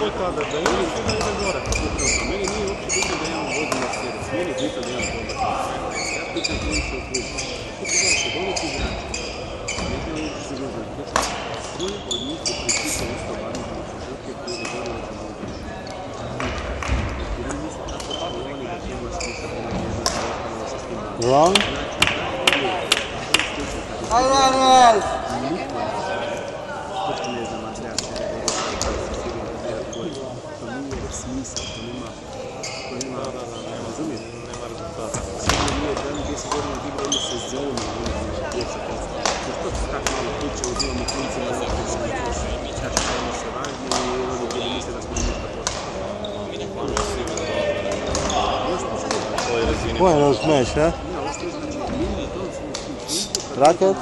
svoj kadar, da ljudi svi da ide gore. Meni nije uopće bitno da imamo vodu na sjedec, meni je bitno da imamo dobar kadar. Ja pitam klinice u klubu, što ti gledate, doleti igrači, neki oni su ljudi, koji od njih je pripisao isto varno žuke koji je dobro da mogu doći. Jer oni nisu tako školoni da treba smisla da ima jedna zaostala sa s tim. Wrong? Hi Daniel! Uopće ne znam, Andreja se da je to nije smisla, to nema, razumijete? Nema rezultata. Sigurno nije dan gdje se godina odigra jednu sezonu, djeca kad se. Zato se tako malo priče, uzimamo klincima za što čak što se važni i roditelji misle da smo nešto poslali. Ono je sigurno dobro. Na svojoj razini. Ko je razumeš, he? Racket?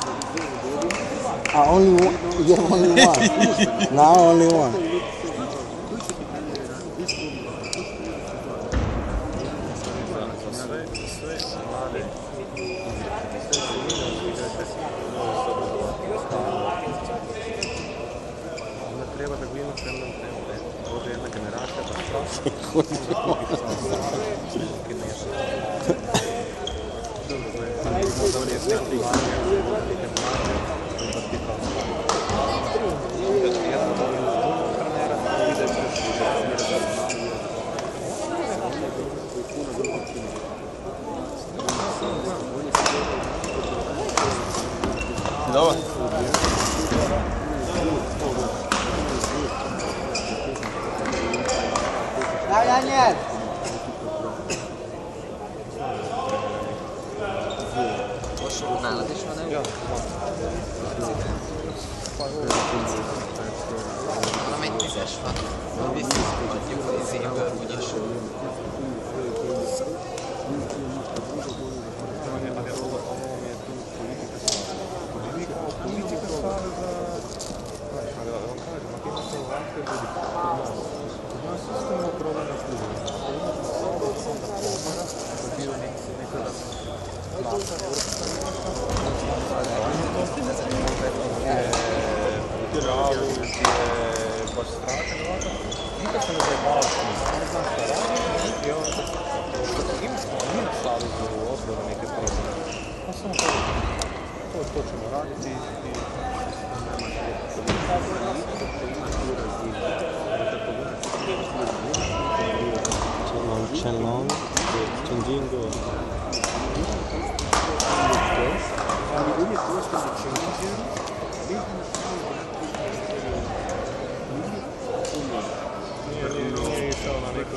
Only one. You have only one. Now only one. Sve mlade onda treba da glinu premnom tempe. Dođe jedna generacija da strašno. Dobro. Hi Daniel! Nalaziš ono? Ja. Valamelyik vizes van. Visszaadjuk a izéből, úgyis. Baš strašan ovako. Nikad se ne zajebala što ne znam šta radi i ono što imamo mi na savezu odbora neke promjene. Pa samo to ćemo raditi i Chenlong, Chenjingo. Ali uvijek ostane Chenjingo, nije išao na neku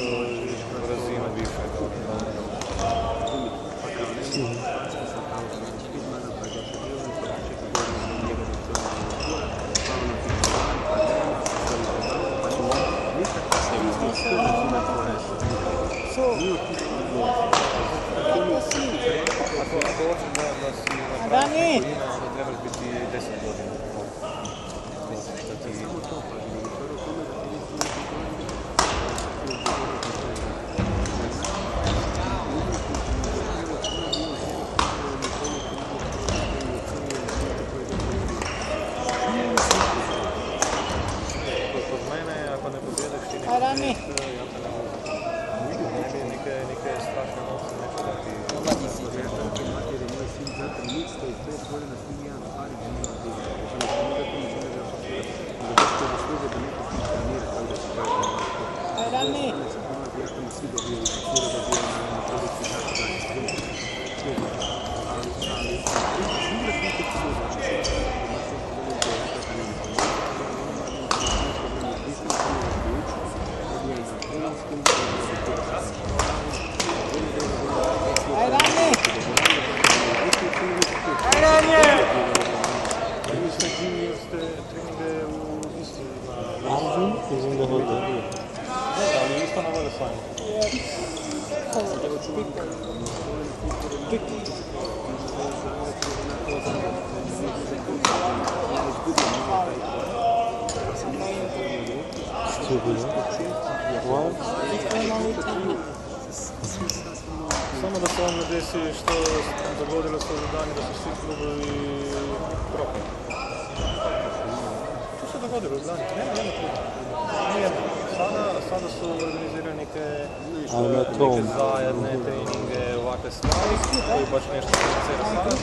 razinu više. Ako hoćeš da si na pravi ime, onda trebaš biti 10 godina. samo to, Kod mene, ako ne pobjediš ti Hi Rami! neke strašne novce neće da ti... Mladi si. Matere, moj sin zato nic stoji 5 godina s tim jedan pari da nema bilo. Da ćete zaslužiti da neko funkcionira tako da se kaže. Hi Rami! Ja tamo svi dobijaju, svi dobijaju na produkciji tako da je služba. Ali uvijek nekog služba, znači se Hi Rami! Hi Daniel! Vi ste treninge u isto na... Arjun is in the hotel. Da, ali isto na Vodafone. Stupid. What? Samo da se onda desi što dogodilo se za dani da su svi klubovi propali. Što se dogodilo? dogodilo u Danju? Nema jednog kluba. Nijedno. Sada su organizirali neke zajedne treninge, ovakve stvari, koji baš nešto financira sada.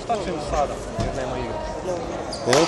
Šta će im sada, jer nema igre? Jel?